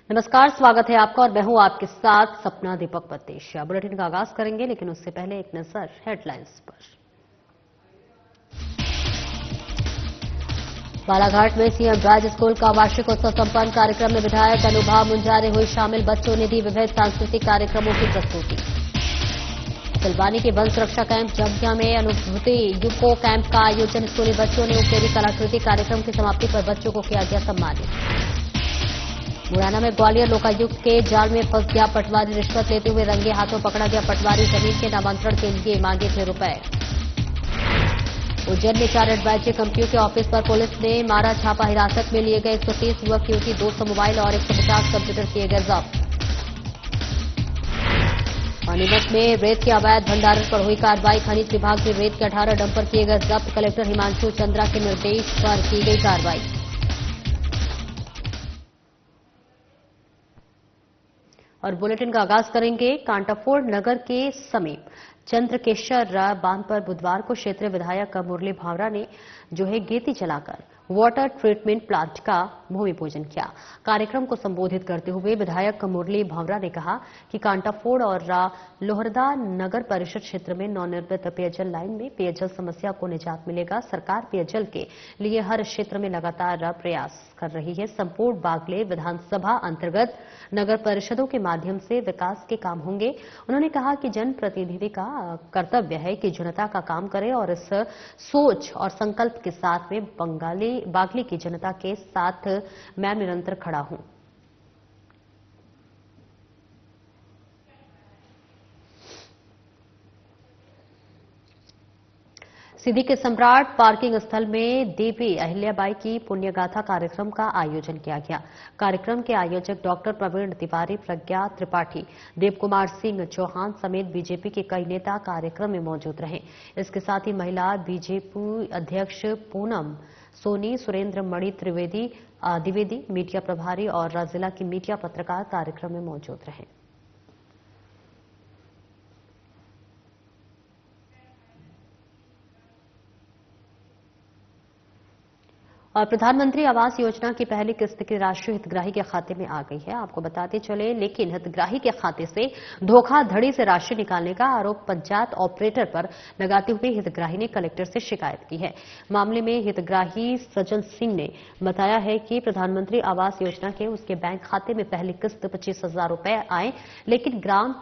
नमस्कार, स्वागत है आपका और मैं हूं आपके साथ सपना दीपक बत्तेशिया। बुलेटिन का आगाज करेंगे, लेकिन उससे पहले एक नजर हेडलाइंस पर। बालाघाट में सीएम राज स्कूल का वार्षिकोत्सव संपन्न। कार्यक्रम में विधायक अनुभव मुंजारे हुई शामिल। बच्चों ने दी विविध सांस्कृतिक कार्यक्रमों की प्रस्तुति। तिलवानी के वन सुरक्षा कैंप जम्पिया में अनुभूति युको कैंप का आयोजन। स्कूली बच्चों ने उकेरी कलाकृति। कार्यक्रम की समाप्ति पर बच्चों को किया गया सम्मानित। मुरैना में ग्वालियर लोकायुक्त के जाल में फंस गया पटवारी। रिश्वत लेते हुए रंगे हाथों पकड़ा गया पटवारी। जमीन के नामांतरण के लिए मांगे थे रुपए। उज्जैन में 4 एडवाइजरी कंपनियों के ऑफिस पर पुलिस ने मारा छापा। हिरासत में लिए गए 130 युवक युवती, 200 मोबाइल और 150 कंप्यूटर किए गए जब्त। पानीपत में रेत के अवैध भंडारण पर हुई कार्रवाई। खनिज विभाग की रेत के 18 डंपर किए गए जब्त। कलेक्टर हिमांशु चंद्रा के निर्देश पर की गई कार्रवाई। और बुलेटिन का आगाज करेंगे कांटाफोड़ नगर के समीप चंद्रकेश्वर बांध पर बुधवार को क्षेत्रीय विधायक मुरली भावरा ने जो है गेती चलाकर वाटर ट्रीटमेंट प्लांट का भूमि पूजन किया। कार्यक्रम को संबोधित करते हुए विधायक मुरली भावरा ने कहा कि कांटाफोड़ और लोहरदा नगर परिषद क्षेत्र में नवनिर्मित पेयजल लाइन में पेयजल समस्या को निजात मिलेगा। सरकार पेयजल के लिए हर क्षेत्र में लगातार प्रयास कर रही है। संपूर्ण बागले विधानसभा अंतर्गत नगर परिषदों के माध्यम से विकास के काम होंगे। उन्होंने कहा कि जनप्रतिनिधि का कर्तव्य है कि जनता का काम करे और इस सोच और संकल्प के साथ में बागली की जनता के साथ मैं निरंतर खड़ा हूं। सीधी के सम्राट पार्किंग स्थल में देवी अहिल्याबाई की पुण्यगाथा कार्यक्रम का आयोजन किया गया। कार्यक्रम के आयोजक डॉक्टर प्रवीण तिवारी, प्रज्ञा त्रिपाठी, देव कुमार सिंह चौहान समेत बीजेपी के कई नेता कार्यक्रम में मौजूद रहे। इसके साथ ही महिला बीजेपी अध्यक्ष पूनम सोनी, सुरेंद्र मणि द्विवेदी, मीडिया प्रभारी और जिला की मीडिया पत्रकार कार्यक्रम में मौजूद रहे। और प्रधानमंत्री आवास योजना की पहली किस्त की राशि हितग्राही के खाते में आ गई है। आपको बताते चले, लेकिन हितग्राही के खाते से धोखाधड़ी से राशि निकालने का आरोप पंचायत ऑपरेटर पर लगाते हुए हितग्राही ने कलेक्टर से शिकायत की है। मामले में हितग्राही सज्जन सिंह ने बताया है कि प्रधानमंत्री आवास योजना के उसके बैंक खाते में पहली किस्त 25,000 रुपए आए, लेकिन ग्राम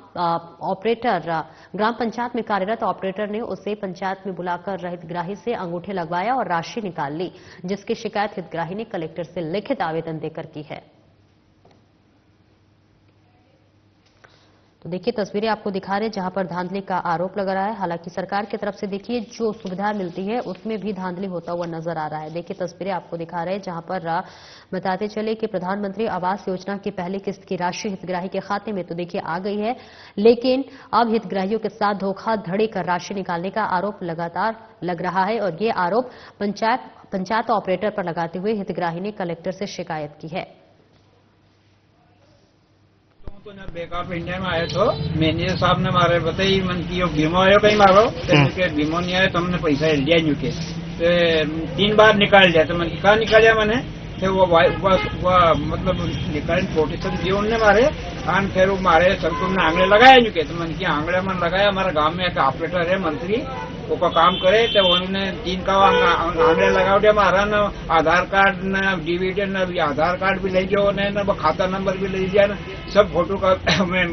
पंचायत में कार्यरत ऑपरेटर ने उसे पंचायत में बुलाकर हितग्राही से अंगूठे लगवाया और राशि निकाल ली, जिसकी शिकायत हितग्राही ने कलेक्टर से लिखित आवेदन देकर की है। तो देखिए, तस्वीरें आपको दिखा रहे हैं जहां पर धांधली का आरोप लग रहा है। हालांकि सरकार की तरफ से देखिए जो सुविधा मिलती है उसमें भी धांधली होता हुआ नजर आ रहा है। देखिए, तस्वीरें आपको दिखा रहे हैं जहां पर बताते चले कि प्रधानमंत्री आवास योजना की पहली किस्त की राशि हितग्राही के खाते में तो देखिए आ गई है, लेकिन अब हितग्राहियों के साथ धोखाधड़ी कर राशि निकालने का आरोप लगातार लग रहा है और ये आरोप पंचायत ऑपरेटर पर लगाते हुए हितग्राही ने कलेक्टर से शिकायत की है। तो ना बेकार इंडिया में आए तो मैनेजर साहब ने मारे बताई मन की बीमो आयो कहीं मारो तो बीमो नहीं आया तो हमने पैसा लिया न्यूके 3 बार निकाल लिया। तो मन की कहा निकालिया मैंने फिर वो मतलब निकाल कोटेशन दिए उनने मारे और फिर वो मारे सब तुमने आंगड़े लगाया न्यूके। तो मन की आंगड़े मन लगाया। हमारा गांव में एक ऑपरेटर है मंत्री, वो का काम करे तो उन्होंने 3 का आंगड़े लगा दिया। हमारा न आधार कार्ड न डीवीडी न आधार कार्ड भी ले जाओ न खाता नंबर भी ले लिया न सब फोटो का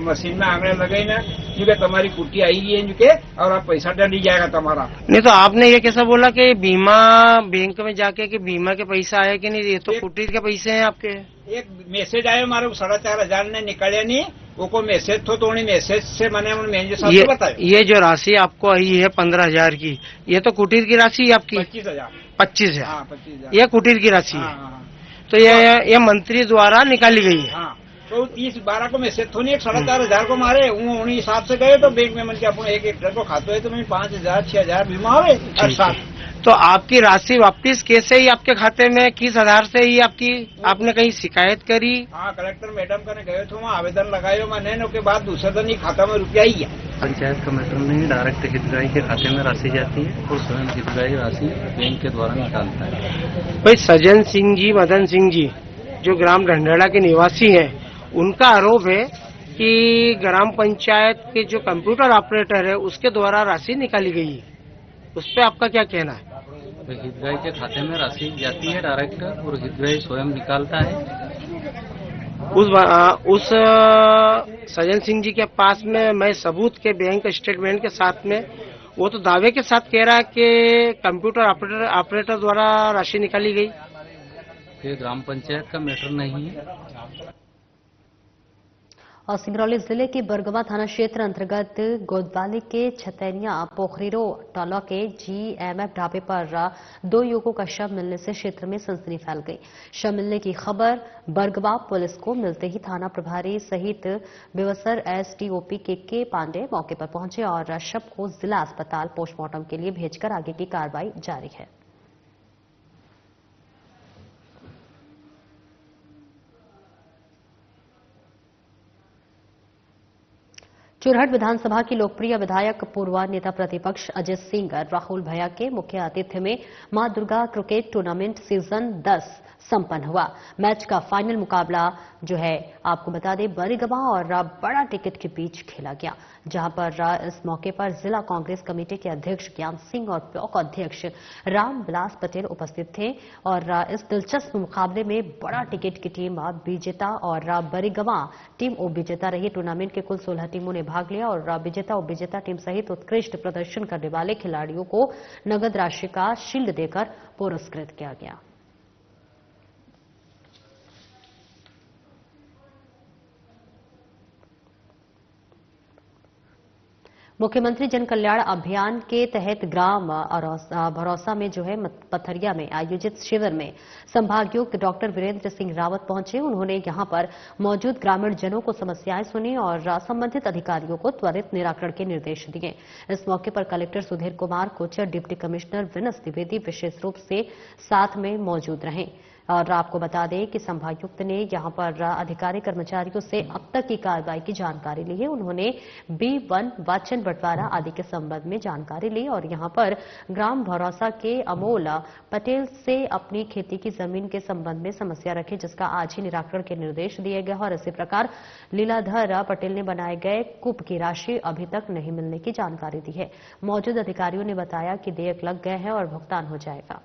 मशीन में आंगड़े लगाई ना क्योंकि तुम्हारी कुट्टी आई है इनके और आप पैसा डली जाएगा तुम्हारा। नहीं तो आपने ये कैसा बोला कि बीमा बैंक में जाके कि बीमा के पैसा आया कि नहीं? ये तो कुट्टी के पैसे हैं आपके। एक मैसेज आया हमारे 4,500 ने निकाले नहीं, वो को मैसेज तो मैसेज से मैंने मैनेजर साहब को बताया। ये जो राशि आपको आई है 15,000 की, ये तो कुटीर की राशि आपकी 25,000। 25,000 ये कुटीर की राशि है। तो ये मंत्री द्वारा निकाली गई है। हाँ, तो 30-12 को मैसेज तो नहीं 4,500 को मारे उन्हीं हिसाब से गए तो बैंक में मन के अपने एक ट्रक को खाते है तो 5,000-6,000 बीमा आवे हर साल। तो आपकी राशि वापस कैसे ही आपके खाते में किस आधार से ही आपने कहीं शिकायत करी? हाँ, कलेक्टर मैडम का गए थे वहाँ आवेदन लगायो मैंने, उसके बाद दूसरे दिन ही खाता में रुपया ही है। पंचायत का मैटर नहीं, डायरेक्ट हितग्राही के खाते में राशि जाती है और स्वयं हितग्राही राशि बैंक के द्वारा निकालता है। भाई सज्जन सिंह जी, मदन सिंह जी जो ग्राम ढंढेड़ा के निवासी हैं, उनका आरोप है कि ग्राम पंचायत के जो कंप्यूटर ऑपरेटर है उसके द्वारा राशि निकाली गई है। उस पर आपका क्या कहना है? तो हितग्राही के खाते में राशि जाती है डायरेक्ट और हितग्राही स्वयं निकालता है। उस सज्जन सिंह जी के पास में मैं सबूत के बैंक स्टेटमेंट के साथ में, वो तो दावे के साथ कह रहा है कि कंप्यूटर ऑपरेटर द्वारा राशि निकाली गई। ये ग्राम पंचायत का मैटर नहीं है। और सिंगरौली जिले के बरगवा थाना क्षेत्र अंतर्गत गोदवाली के छतैनिया पोखरीरो टोला के GMF ढाबे पर 2 युवकों का शव मिलने से क्षेत्र में सनसनी फैल गई। शव मिलने की खबर बरगवा पुलिस को मिलते ही थाना प्रभारी सहित बेवसर SDOP के पांडे मौके पर पहुंचे और शव को जिला अस्पताल पोस्टमार्टम के लिए भेजकर आगे की कार्रवाई जारी है। चुरहट विधानसभा की लोकप्रिय विधायक पूर्व नेता प्रतिपक्ष अजय सिंह राहुल भैया के मुख्य आतिथ्य में मां दुर्गा क्रिकेट टूर्नामेंट सीजन 10 संपन्न हुआ। मैच का फाइनल मुकाबला जो है आपको बता दें बरीगवा और बड़ा टिकट के बीच खेला गया, जहां पर इस मौके पर जिला कांग्रेस कमेटी के अध्यक्ष ज्ञान सिंह और ब्लॉक अध्यक्ष राम विलास पटेल उपस्थित थे। और इस दिलचस्प मुकाबले में बड़ा टिकट की टीम विजेता और बरीगवा टीम उपविजेता रही। टूर्नामेंट के कुल 16 टीमों ने भाग लिया और विजेता उपविजेता टीम सहित उत्कृष्ट प्रदर्शन करने वाले खिलाड़ियों को नगद राशि का शील्ड देकर पुरस्कृत किया गया। मुख्यमंत्री जन कल्याण अभियान के तहत ग्राम भरोसा में जो है पथरिया में आयोजित शिविर में संभागायुक्त डॉक्टर वीरेंद्र सिंह रावत पहुंचे। उन्होंने यहां पर मौजूद ग्रामीण जनों को समस्याएं सुनी और संबंधित अधिकारियों को त्वरित निराकरण के निर्देश दिए। इस मौके पर collector Sudhir Kumar Kochar, deputy commissioner Vinas Dwivedi विशेष रूप से साथ में मौजूद रहे। और आपको बता दें कि संभागायुक्त ने यहां पर अधिकारी कर्मचारियों से अब तक की कार्रवाई की जानकारी ली है। उन्होंने B1 वाचन बंटवारा आदि के संबंध में जानकारी ली और यहां पर ग्राम भरोसा के अमोल पटेल से अपनी खेती की जमीन के संबंध में समस्या रखी, जिसका आज ही निराकरण के निर्देश दिए गए और इसी प्रकार लीलाधर पटेल ने बनाए गए कूप की राशि अभी तक नहीं मिलने की जानकारी दी है। मौजूद अधिकारियों ने बताया कि देयक लग गए हैं और भुगतान हो जाएगा।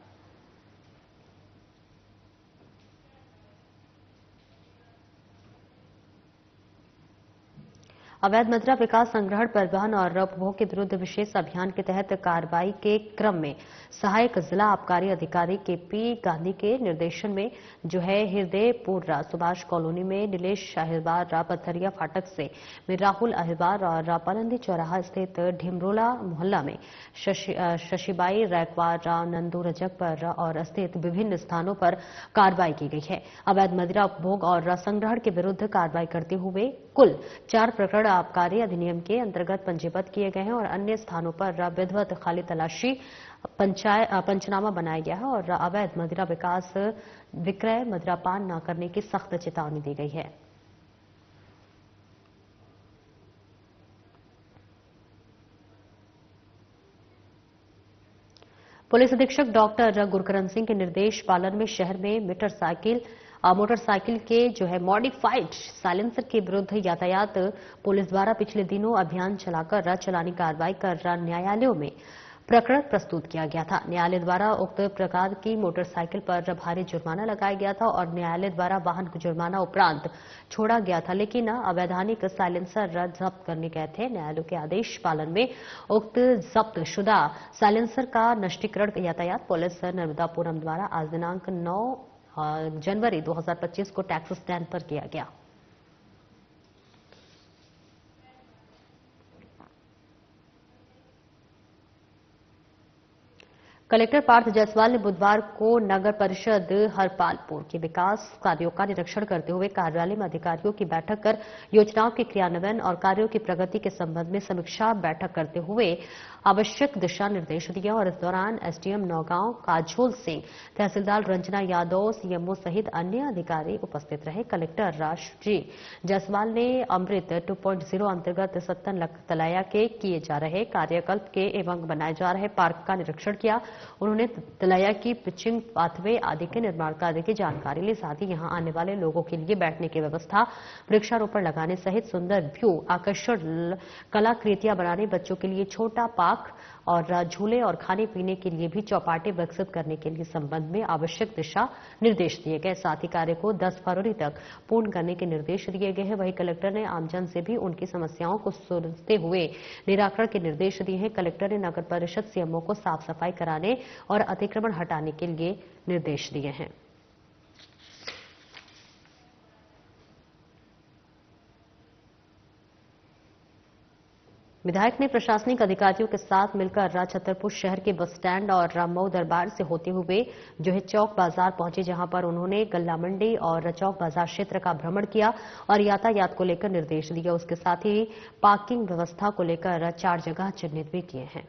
अवैध मदिरा विकास संग्रहण परिवहन और उपभोग के विरुद्ध विशेष अभियान के तहत कार्रवाई के क्रम में सहायक जिला आबकारी अधिकारी KP गांधी के निर्देशन में जो है हृदयपुर सुभाष कॉलोनी में नीलेश अहिरवार पथरिया फाटक से राहुल अहिरवार और पलंदी चौराहा स्थित ढिमरोला मोहल्ला में शशिबाई रैकवार नंदू रजक पर और स्थित विभिन्न स्थानों पर कार्रवाई की गई है। अवैध मदिरा उपभोग और संग्रहण के विरुद्ध कार्रवाई करते हुए कुल 4 प्रकरण आबकारी अधिनियम के अंतर्गत पंजीबद्ध किए गए हैं और अन्य स्थानों पर विधिवत खाली तलाशी पंचनामा बनाया गया है और अवैध मदिरा विकास विक्रय मदिरापान न करने की सख्त चेतावनी दी गई है। पुलिस अधीक्षक डॉक्टर गुरकरण सिंह के निर्देश पालन में शहर में मोटरसाइकिल के जो है मॉडिफाइड साइलेंसर के विरुद्ध यातायात पुलिस द्वारा पिछले दिनों अभियान चलाकर चालानी कार्रवाई कर न्यायालयों में प्रकरण प्रस्तुत किया गया था। न्यायालय द्वारा उक्त प्रकार की मोटरसाइकिल पर भारी जुर्माना लगाया गया था और न्यायालय द्वारा वाहन को जुर्माना उपरांत छोड़ा गया था, लेकिन अवैधानिक साइलेंसर जब्त करने गए थे। न्यायालय के आदेश पालन में उक्त जब्त शुदा साइलेंसर का नष्टीकरण यातायात पुलिस नर्मदापुरम द्वारा आज दिनांक 9 जनवरी 2025 को टैक्स स्टैंड पर किया गया। कलेक्टर पार्थ जायसवाल ने बुधवार को नगर परिषद हरपालपुर के विकास कार्यों का निरीक्षण करते हुए कार्यालय में अधिकारियों की बैठक कर योजनाओं के क्रियान्वयन और कार्यों की प्रगति के संबंध में समीक्षा बैठक करते हुए आवश्यक दिशा निर्देश दिए और इस दौरान एसडीएम नौगांव काजोल सिंह, तहसीलदार रंजना यादव, सीएमओ सहित अन्य अधिकारी उपस्थित रहे। कलेक्टर राष्ट्री जायसवाल ने अमृत 2.0 अंतर्गत सत्तन तलाया के किए जा रहे कार्यकल्प के एवं बनाए जा रहे पार्क का निरीक्षण किया। उन्होंने तलैया की पिचिंग पाथवे आदि के निर्माण कार्य की जानकारी ली। साथ ही यहां आने वाले लोगों के लिए बैठने की व्यवस्था, वृक्षारोपण लगाने सहित सुंदर व्यू, आकर्षण कलाकृतियां बनाने, बच्चों के लिए छोटा पार्क और झूले और खाने पीने के लिए भी चौपाटे विकसित करने के लिए संबंध में आवश्यक दिशा निर्देश दिए गए। साथ ही कार्य को 10 फरवरी तक पूर्ण करने के निर्देश दिए गए हैं। वहीं कलेक्टर ने आमजन से भी उनकी समस्याओं को सुनते हुए निराकरण के निर्देश दिए हैं। कलेक्टर ने नगर परिषद सीएमओ को साफ सफाई कराने और अतिक्रमण हटाने के लिए निर्देश दिए हैं। विधायक ने प्रशासनिक अधिकारियों के साथ मिलकर छतरपुर शहर के बस स्टैंड और राममऊ दरबार से होते हुए जो है चौक बाजार पहुंचे, जहां पर उन्होंने गल्ला मंडी और चौक बाजार क्षेत्र का भ्रमण किया और यातायात को लेकर निर्देश दिए। उसके साथ ही पार्किंग व्यवस्था को लेकर 4 जगह चिन्हित भी किए हैं।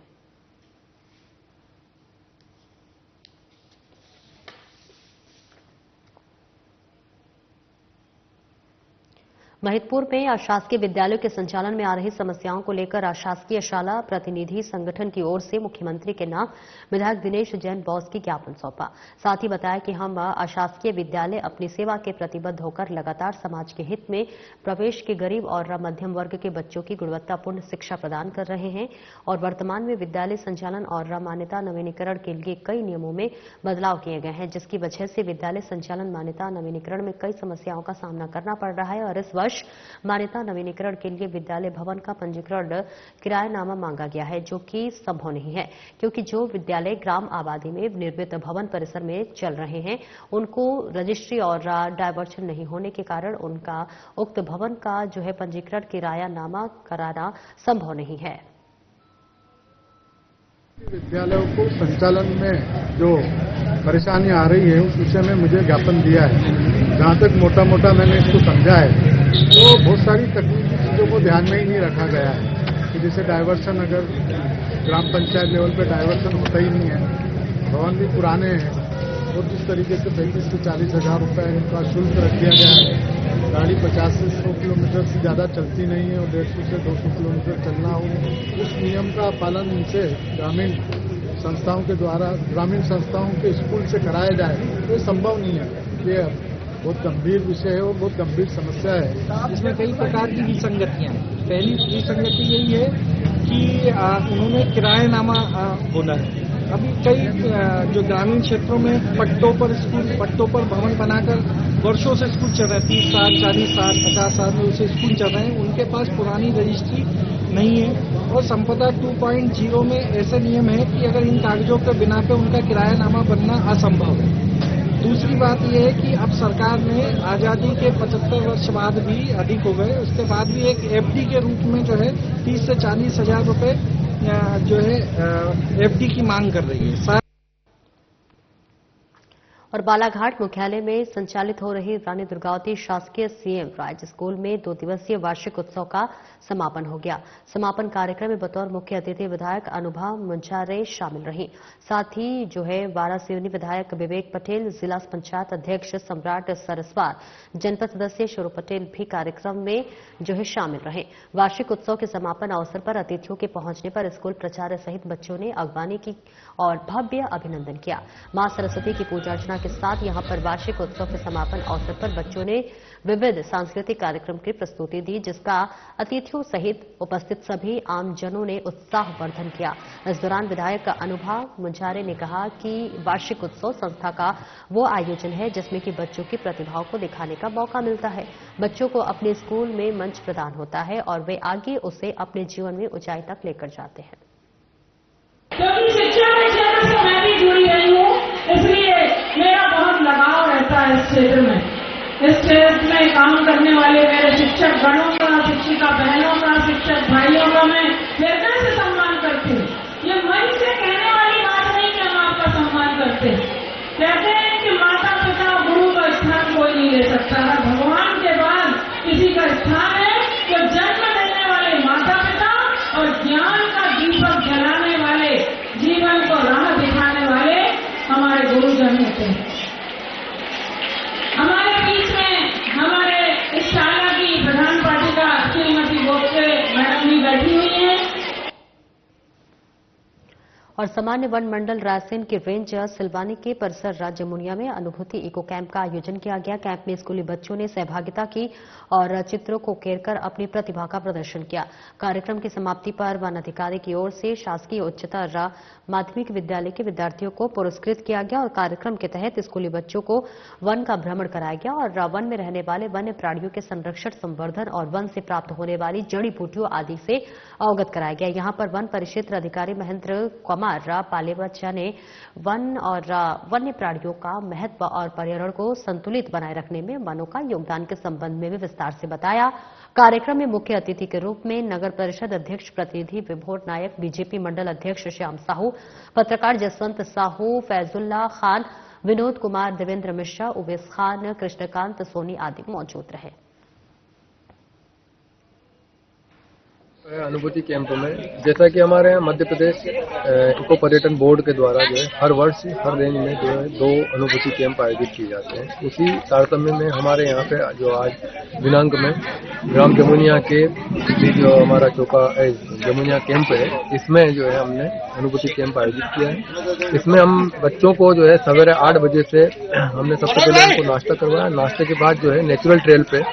महिदपुर में अशासकीय विद्यालयों के संचालन में आ रही समस्याओं को लेकर अशासकीय शाला प्रतिनिधि संगठन की ओर से मुख्यमंत्री के नाम विधायक दिनेश जैन बॉस की ज्ञापन सौंपा। साथ ही बताया कि हम अशासकीय विद्यालय अपनी सेवा के प्रतिबद्ध होकर लगातार समाज के हित में प्रवेश के गरीब और मध्यम वर्ग के बच्चों की गुणवत्तापूर्ण शिक्षा प्रदान कर रहे हैं और वर्तमान में विद्यालय संचालन और मान्यता नवीनीकरण के लिए कई नियमों में बदलाव किए गए हैं, जिसकी वजह से विद्यालय संचालन मान्यता नवीनीकरण में कई समस्याओं का सामना करना पड़ रहा है। और इस वर्ष मान्यता नवीनीकरण के लिए विद्यालय भवन का पंजीकरण किरायानामा मांगा गया है, जो कि संभव नहीं है क्योंकि जो विद्यालय ग्राम आबादी में निर्मित भवन परिसर में चल रहे हैं उनको रजिस्ट्री और डायवर्शन नहीं होने के कारण उनका उक्त भवन का जो है पंजीकरण किरायानामा कराना संभव नहीं है। विद्यालयों को संचालन में जो परेशानी आ रही है उस विषय में मुझे ज्ञापन दिया है। जहां तक मोटा मोटा मैंने इसको समझा है तो बहुत सारी तकनीकी चीजों को ध्यान में ही नहीं रखा गया है कि जैसे डायवर्शन, अगर ग्राम पंचायत लेवल पे डायवर्शन होता ही नहीं है, भवन भी पुराने हैं और जिस तरीके से 35 से 40 हजार रुपये इनका शुल्क रख दिया गया है। गाड़ी 50 से 100 किलोमीटर से ज़्यादा चलती नहीं है और 150 से 200 किलोमीटर चलना हो, उस नियम का पालन इनसे ग्रामीण संस्थाओं के द्वारा, ग्रामीण संस्थाओं के स्कूल से कराया जाए तो ये संभव नहीं है। ये बहुत गंभीर विषय है और बहुत गंभीर समस्या है। इसमें कई प्रकार की विसंगतियां हैं। पहली विसंगति यही है कि उन्होंने किरायानामा बोला है। अभी कई जो ग्रामीण क्षेत्रों में पट्टों पर स्कूल, पट्टों पर भवन बनाकर वर्षों से स्कूल चल रहे हैं, 30 साल, 40 साल, 50 साल में उसे स्कूल चल रहे हैं, उनके पास पुरानी रजिस्ट्री नहीं है। और संपदा 2.0 में ऐसे नियम है कि अगर इन कागजों के बिना पे उनका किरायानामा बनना असंभव है। दूसरी बात यह है कि अब सरकार ने आजादी के 75 वर्ष बाद भी, अधिक हो गए, उसके बाद भी एक एफडी के रूप में जो है 30 से 40 हजार रुपए जो है एफडी की मांग कर रही है। और बालाघाट मुख्यालय में संचालित हो रही रानी दुर्गावती शासकीय सीएम राज स्कूल में 2 दिवसीय वार्षिक उत्सव का समापन हो गया। समापन कार्यक्रम में बतौर मुख्य अतिथि विधायक अनुभा मुंजारे शामिल रही। साथ ही जो है वारासिवनी विधायक विवेक पटेल, जिला पंचायत अध्यक्ष सम्राट सरस्वार, जनपद सदस्य शुरू पटेल भी कार्यक्रम में जो है शामिल रहे। वार्षिक उत्सव के समापन अवसर पर अतिथियों के पहुंचने पर स्कूल प्राचार्य सहित बच्चों ने अगवानी की और भव्य अभिनंदन किया। मां सरस्वती की पूजा अर्चना के साथ यहां पर वार्षिक उत्सव के समापन अवसर पर बच्चों ने विविध सांस्कृतिक कार्यक्रम की प्रस्तुति दी, जिसका अतिथियों सहित उपस्थित सभी आमजनों ने उत्साहवर्धन किया। इस दौरान विधायक अनुभा मुंजारे ने कहा कि वार्षिक उत्सव संस्था का वो आयोजन है जिसमें कि बच्चों की प्रतिभाओं को दिखाने का मौका मिलता है। बच्चों को अपने स्कूल में मंच प्रदान होता है और वे आगे उसे अपने जीवन में ऊंचाई तक लेकर जाते हैं। क्योंकि शिक्षा के क्षेत्र से मैं भी जुड़ी रही हूँ, इसलिए मेरा बहुत लगाव रहता है इस क्षेत्र में। इस क्षेत्र में काम करने वाले मेरे शिक्षक गणों का, शिक्षिका बहनों का, शिक्षक भाइयों का मैं हृदय से सम्मान करती हूँ। ये मंच से कहने वाली बात नहीं कि हम आपका सम्मान करते हैं। कहते हैं कि माता पिता गुरु का स्थान कोई नहीं ले सकता है। भगवान के बाद किसी का स्थान है तो जन्म देने वाले माता पिता और ज्ञान का दीपक जलाने वाले, जीवन को राह दिखाने वाले हमारे गुरुजन होते हैं। हमारे बीच में हमारे इस शाला की प्रधान पाठिका श्रीमती बोपसे मैडम भी बैठी हुई हैं। और सामान्य वन मंडल रायसेन के रेंज सिलवानी के परिसर राज्य जमुनिया में अनुभूति इको कैंप का आयोजन किया गया। कैंप में स्कूली बच्चों ने सहभागिता की और चित्रों को उकेरकर अपनी प्रतिभा का प्रदर्शन किया। कार्यक्रम की समाप्ति पर वन अधिकारी की ओर से शासकीय उच्चतर माध्यमिक विद्यालय के विद्यार्थियों को पुरस्कृत किया गया और कार्यक्रम के तहत स्कूली बच्चों को वन का भ्रमण कराया गया और वन में रहने वाले वन्य प्राणियों के संरक्षण, संवर्धन और वन से प्राप्त होने वाली जड़ी बूटियों आदि से अवगत कराया गया। यहां पर वन परिक्षेत्र अधिकारी महेंद्र कुमार पालेबच्चा ने वन और वन्य प्राणियों का महत्व और पर्यावरण को संतुलित बनाए रखने में वनों का योगदान के संबंध में भी विस्तार से बताया। कार्यक्रम में मुख्य अतिथि के रूप में नगर परिषद अध्यक्ष प्रतिनिधि विभोर नायक, बीजेपी मंडल अध्यक्ष श्याम साहू, पत्रकार जसवंत साहू, फैजुल्ला खान, विनोद कुमार, देवेंद्र मिश्रा, उवैस खान, कृष्णकांत सोनी आदि मौजूद रहे। अनुभूति कैंप में जैसा कि हमारे यहाँ मध्य प्रदेश इको पर्यटन बोर्ड के द्वारा जो है हर वर्ष हर रेंज में जो है 2 अनुभूति कैंप आयोजित किए जाते हैं। उसी तारतम्य में हमारे यहाँ पे जो आज दिनांक में ग्राम जमुनिया के जो हमारा चौका जमुनिया कैंप है, इसमें जो है हमने अनुभूति कैंप आयोजित किया है। इसमें हम बच्चों को जो है सवेरे 8 बजे से हमने सबसे पहले उनको नाश्ता करवाया। नाश्ते के बाद जो है नेचुरल ट्रेल पे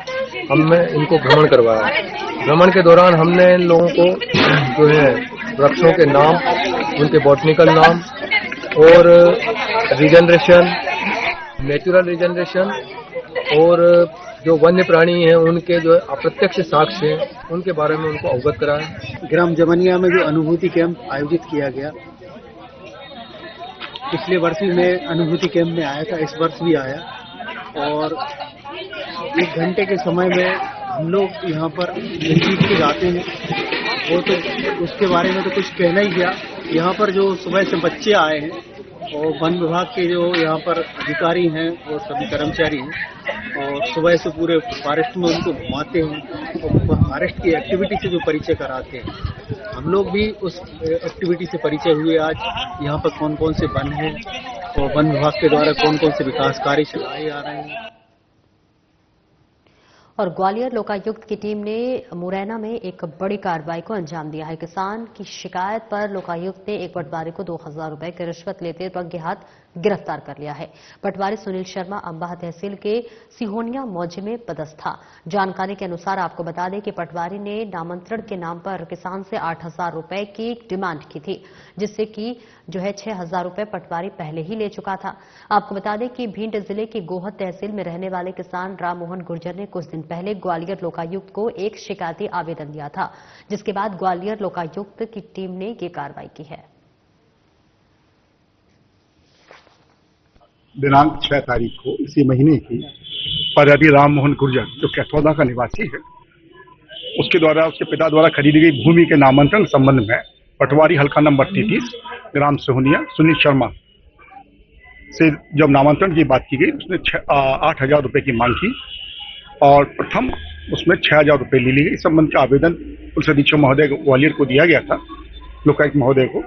हमने इनको भ्रमण करवाया। भ्रमण के दौरान हमने इन लोगों को जो है वृक्षों के नाम, उनके बॉटनिकल नाम और रीजनरेशन, नेचुरल रीजनरेशन और जो वन्य प्राणी हैं उनके जो अप्रत्यक्ष साक्ष्य हैं उनके बारे में उनको अवगत कराया। ग्राम जमुनिया में जो अनुभूति कैंप आयोजित किया गया, पिछले वर्ष भी मैं अनुभूति कैंप में आया था, इस वर्ष भी आया और 1 घंटे के समय में हम लोग यहाँ पर जीत के जाते हैं। वो तो उसके बारे में तो कुछ कहना ही गया। यहाँ पर जो सुबह से बच्चे आए हैं और वन विभाग के जो यहाँ पर अधिकारी हैं और सभी कर्मचारी हैं और सुबह से पूरे फॉरेस्ट में उनको घुमाते हैं और फॉरेस्ट की एक्टिविटी से जो परिचय कराते हैं, हम लोग भी उस एक्टिविटी से परिचय हुए। आज यहाँ पर कौन कौन से वन हैं और वन विभाग के द्वारा कौन कौन से विकास कार्य चलाए जा रहे हैं। और ग्वालियर लोकायुक्त की टीम ने मुरैना में एक बड़ी कार्रवाई को अंजाम दिया है। किसान की शिकायत पर लोकायुक्त ने एक पटवारी को 2000 रुपए की रिश्वत लेते रंगे हाथ गिरफ्तार कर लिया है। पटवारी सुनील शर्मा अंबाह तहसील के सिहोनिया मौजे में पदस्थ था। जानकारी के अनुसार आपको बता दें कि पटवारी ने नामांतरण के नाम पर किसान से 8000 रुपए की डिमांड की थी, जिससे कि जो है 6000 रुपए पटवारी पहले ही ले चुका था। आपको बता दें कि भिंड जिले की गोहद तहसील में रहने वाले किसान राम मोहन गुर्जर ने कुछ दिन पहले ग्वालियर लोकायुक्त को एक शिकायती आवेदन दिया था, जिसके बाद ग्वालियर लोकायुक्त की टीम ने ये कार्रवाई की है। दिनांक 6 तारीख को इसी महीने की पदाधिकारी राम मोहन गुर्जर जो कैथौदा का निवासी है, उसके द्वारा उसके पिता द्वारा खरीदी गई भूमि के नामांतरण संबंध में पटवारी हल्का नंबर 33 ग्राम सिहोनिया सुनील शर्मा से जब नामांतरण की बात की गई, उसने 8000 रुपए की मांग की और प्रथम उसमें 6000 रुपए ले ली गई। इस संबंध का आवेदन पुलिस अधीक्षक महोदय ग्वालियर को दिया गया था, लोकायुक्त महोदय को।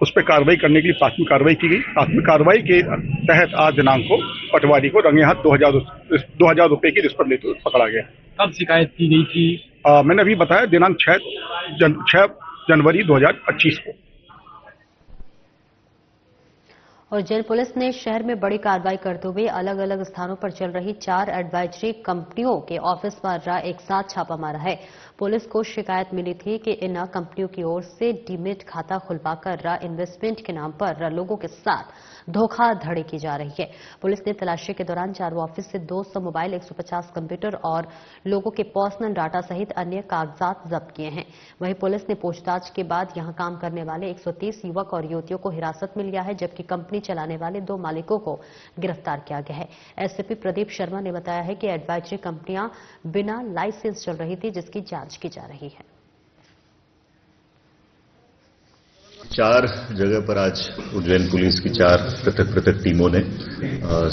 उस पर कार्रवाई करने के लिए प्राथमिक कार्रवाई की गई। प्राथमिक कार्रवाई के तहत आज दिनांक को पटवारी को रंगे हाथ 2000 रुपए की रिश्वत लेते हुए पकड़ा गया। कब शिकायत की गई थी? मैंने अभी बताया दिनांक 6 जनवरी 2025 को। और जेल पुलिस ने शहर में बड़ी कार्रवाई करते हुए अलग अलग स्थानों पर चल रही 4 एडवाइजरी कंपनियों के ऑफिस पर एक साथ छापा मारा है। पुलिस को शिकायत मिली थी कि इन कंपनियों की ओर से डीमेट खाता खुलवाकर इन्वेस्टमेंट के नाम पर लोगों के साथ धोखाधड़ी की जा रही है। पुलिस ने तलाशी के दौरान चारों ऑफिस से 200 मोबाइल, 150 कंप्यूटर और लोगों के पर्सनल डाटा सहित अन्य कागजात जब्त किए हैं। वहीं पुलिस ने पूछताछ के बाद यहां काम करने वाले 130 युवक और युवतियों को हिरासत में लिया है, जबकि कंपनी चलाने वाले 2 मालिकों को गिरफ्तार किया गया है। एसपी प्रदीप शर्मा ने बताया है कि एडवाइजरी कंपनियां बिना लाइसेंस चल रही थी, जिसकी जांच की जा रही है। 4 जगह पर आज उज्जैन पुलिस की 4 पृथक टीमों ने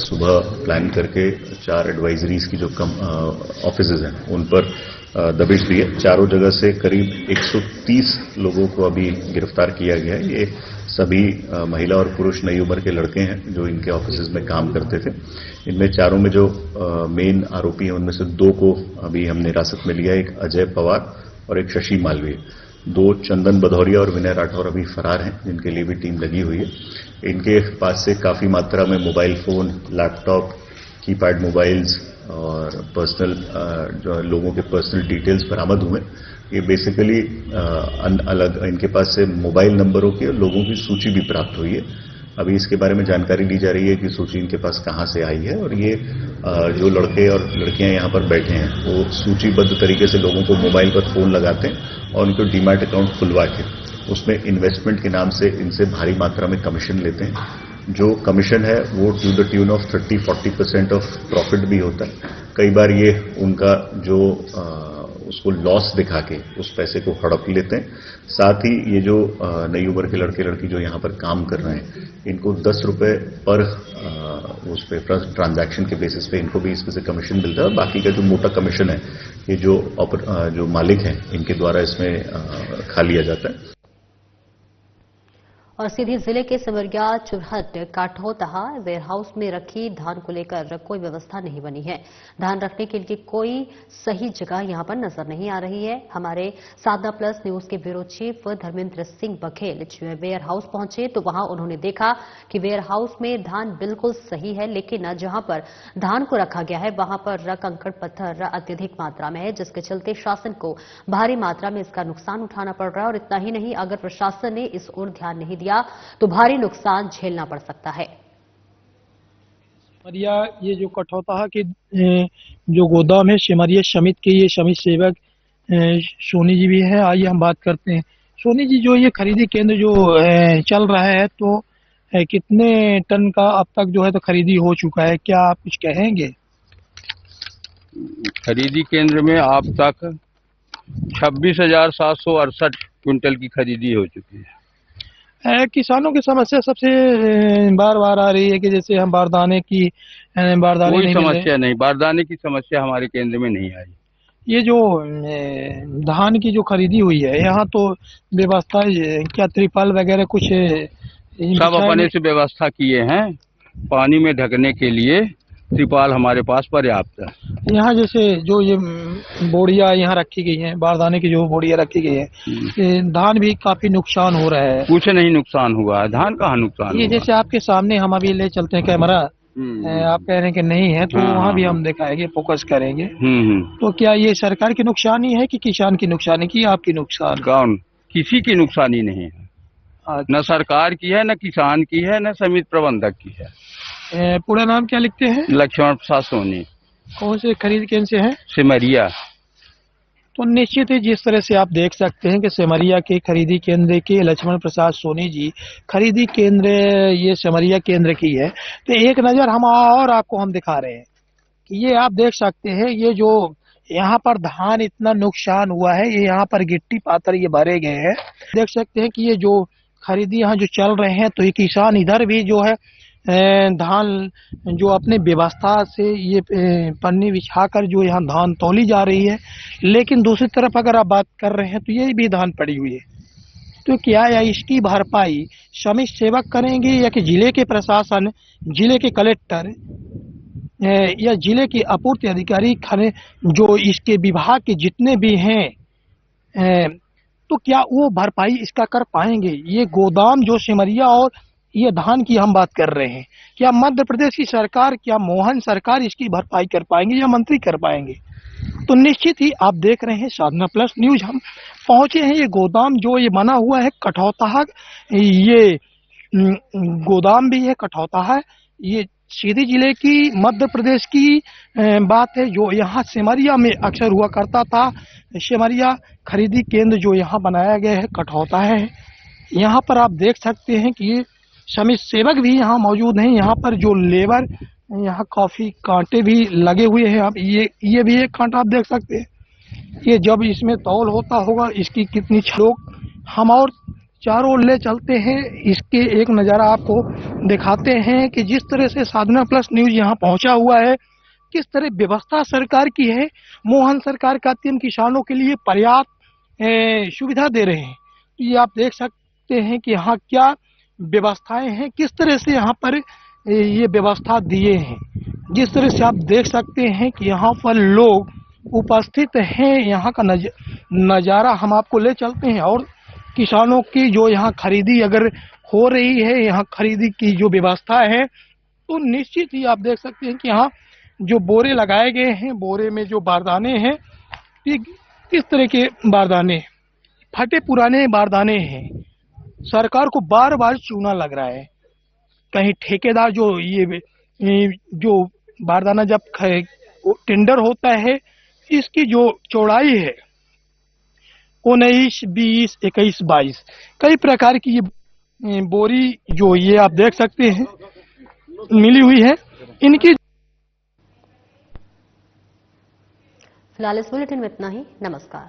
सुबह प्लान करके 4 एडवाइजरीज की जो ऑफिसेज हैं उन पर दबिश दी है। चारों जगह से करीब 130 लोगों को अभी गिरफ्तार किया गया है। ये सभी महिला और पुरुष नई उम्र के लड़के हैं जो इनके ऑफिसेज में काम करते थे। इनमें चारों में जो मेन आरोपी हैं उनमें से 2 को अभी हमने हिरासत में लिया, एक अजय पवार और एक शशि मालवीय। 2 चंदन भदौरिया और विनय राठौर अभी फरार हैं, जिनके लिए भी टीम लगी हुई है। इनके पास से काफी मात्रा में mobile phone, laptop, keypad mobiles और पर्सनल जो लोगों के पर्सनल डिटेल्स बरामद हुए। ये बेसिकली अलग इनके पास से मोबाइल नंबरों की और लोगों की सूची भी प्राप्त हुई है। अभी इसके बारे में जानकारी ली जा रही है कि सूची इनके पास कहां से आई है, और ये जो लड़के और लड़कियां यहां पर बैठे हैं वो सूचीबद्ध तरीके से लोगों को मोबाइल पर फोन लगाते हैं और उनको डीमैट अकाउंट खुलवा के उसमें इन्वेस्टमेंट के नाम से इनसे भारी मात्रा में कमीशन लेते हैं। जो कमीशन है वो to the tune of 30-40% of profit भी होता है। कई बार ये उनका जो उसको लॉस दिखा के उस पैसे को हड़प लेते हैं। साथ ही ये जो नई उम्र के लड़के लड़की जो यहाँ पर काम कर रहे हैं, इनको 10 रुपए पर उस पे ट्रांजैक्शन के बेसिस पे इनको भी इसमें से कमीशन मिलता है। और बाकी का जो मोटा कमीशन है ये जो मालिक हैं इनके द्वारा इसमें खा लिया जाता है। और सीधी जिले के सिमरिया चुरहट काठौतहा वेयरहाउस में रखी धान को लेकर कोई व्यवस्था नहीं बनी है। धान रखने के लिए कोई सही जगह यहां पर नजर नहीं आ रही है। हमारे साधना प्लस न्यूज के bureau chief Dharmendra Singh Baghel warehouse पहुंचे तो वहां उन्होंने देखा कि वेयर हाउस में धान बिल्कुल सही है, लेकिन जहां पर धान को रखा गया है वहां पर कंकड़ पत्थर अत्यधिक मात्रा में है, जिसके चलते शासन को भारी मात्रा में इसका नुकसान उठाना पड़ रहा है। और इतना ही नहीं, अगर प्रशासन ने इस ओर ध्यान नहीं दिया तो भारी नुकसान झेलना पड़ सकता है। सिमरिया ये जो कठौतहा के जो गोदाम है सिमरिया समिति के, ये समिति सेवक सोनी जी भी है। आइए हम बात करते हैं। सोनी जी, जो ये खरीदी केंद्र जो चल रहा है तो कितने टन का अब तक जो है तो खरीदी हो चुका है, क्या आप कुछ कहेंगे? खरीदी केंद्र में अब तक 26,768 क्विंटल की खरीदी हो चुकी है। किसानों की समस्या सबसे बार बार आ रही है कि जैसे हम बारदाने कोई समस्या नहीं, बारदाने की समस्या हमारे केंद्र में नहीं आई। ये जो धान की जो खरीदी हुई है यहाँ तो व्यवस्था क्या त्रिपाल वगैरह कुछ सब अपने से व्यवस्था किए हैं। पानी में ढकने के लिए त्रिपाल हमारे पास पर्याप्त है। यहाँ जैसे जो ये बोड़िया यहाँ रखी गई हैं, बारदाने की जो बोड़िया रखी गई है, धान भी काफी नुकसान हो रहा है। कुछ नहीं नुकसान हुआ है, धान कहाँ नुकसान ये हुआ? जैसे आपके सामने हम अभी ले चलते हैं कैमरा, आप कह रहे हैं कि नहीं है तो वहाँ भी हम दिखाएंगे, फोकस करेंगे। तो क्या ये सरकार की नुकसानी है कि किसान की नुकसानी की आपकी नुकसान? कौन? किसी की नुकसानी नहीं है, न सरकार की है, न किसान की है, न समिति प्रबंधक की है। पूरा नाम क्या लिखते हैं? लक्ष्मण प्रसाद सोनी। कौन से खरीद केंद्र से है? सिमरिया। तो निश्चित ही जिस तरह से आप देख सकते हैं कि सिमरिया के खरीदी केंद्र के लक्ष्मण प्रसाद सोनी जी खरीदी केंद्र ये सिमरिया केंद्र की है। तो एक नजर हम और आपको हम दिखा रहे हैं कि ये आप देख सकते हैं, ये जो यहाँ पर धान इतना नुकसान हुआ है, ये यहाँ पर गिट्टी पाथर ये भरे गए हैं। देख सकते हैं कि ये जो खरीदी यहाँ जो चल रहे हैं तो ये किसान इधर भी जो है धान जो अपने व्यवस्था से ये पन्नी बिछाकर जो यहाँ धान तौली जा रही है, लेकिन दूसरी तरफ अगर आप बात कर रहे हैं तो ये भी धान पड़ी हुई है। तो क्या या इसकी भरपाई समिति सेवक करेंगे या कि जिले के प्रशासन, जिले के कलेक्टर या जिले के आपूर्ति अधिकारी खाने जो इसके विभाग के जितने भी हैं, तो क्या वो भरपाई इसका कर पाएंगे? ये गोदाम जो सिमरिया और ये धान की हम बात कर रहे हैं, क्या मध्य प्रदेश की सरकार, क्या मोहन सरकार इसकी भरपाई कर पाएंगे या मंत्री कर पाएंगे? तो निश्चित ही आप देख रहे हैं साधना प्लस न्यूज, हम पहुंचे हैं। ये गोदाम जो ये बना हुआ है कठौतहा, ये गोदाम भी है कठौतहा, ये सीधी जिले की मध्य प्रदेश की बात है जो यहाँ सिमरिया में अक्सर हुआ करता था। सिमरिया खरीदी केंद्र जो यहाँ बनाया गया है कठौतहा है। यहाँ पर आप देख सकते हैं कि ये समिति सेवक भी यहाँ मौजूद हैं। यहाँ पर जो लेबर, यहाँ काफी कांटे भी लगे हुए हैं। आप ये भी एक कांटा आप देख सकते हैं। ये जब इसमें तौल होता होगा इसकी कितनी लोग, हम और चारों ओर ले चलते हैं, इसके एक नज़ारा आपको दिखाते हैं कि जिस तरह से साधना प्लस न्यूज यहाँ पहुंचा हुआ है, किस तरह व्यवस्था सरकार की है। मोहन सरकार कहती है किसानों के लिए पर्याप्त सुविधा दे रहे हैं। ये आप देख सकते हैं कि यहाँ क्या व्यवस्थाएं हैं, किस तरह से यहाँ पर ये व्यवस्था दिए हैं। जिस तरह से आप देख सकते हैं कि यहाँ पर लोग उपस्थित हैं। यहाँ का नज़ारा हम आपको ले चलते हैं और किसानों की जो यहाँ खरीदी अगर हो रही है, यहाँ खरीदी की जो व्यवस्था है, तो निश्चित ही आप देख सकते हैं कि यहाँ जो बोरे लगाए गए हैं, बोरे में जो बारदाने हैं, ये किस तरह के बारदाने, फटे पुराने बारदाने हैं। सरकार को बार बार चूना लग रहा है। कहीं ठेकेदार ये जो बारदाना जब टेंडर होता है, इसकी जो चौड़ाई है 19, 20, 21, 22 कई प्रकार की ये बोरी जो ये आप देख सकते हैं मिली हुई है। इनकी फिलहाल इस बुलेटिन में इतना ही। नमस्कार।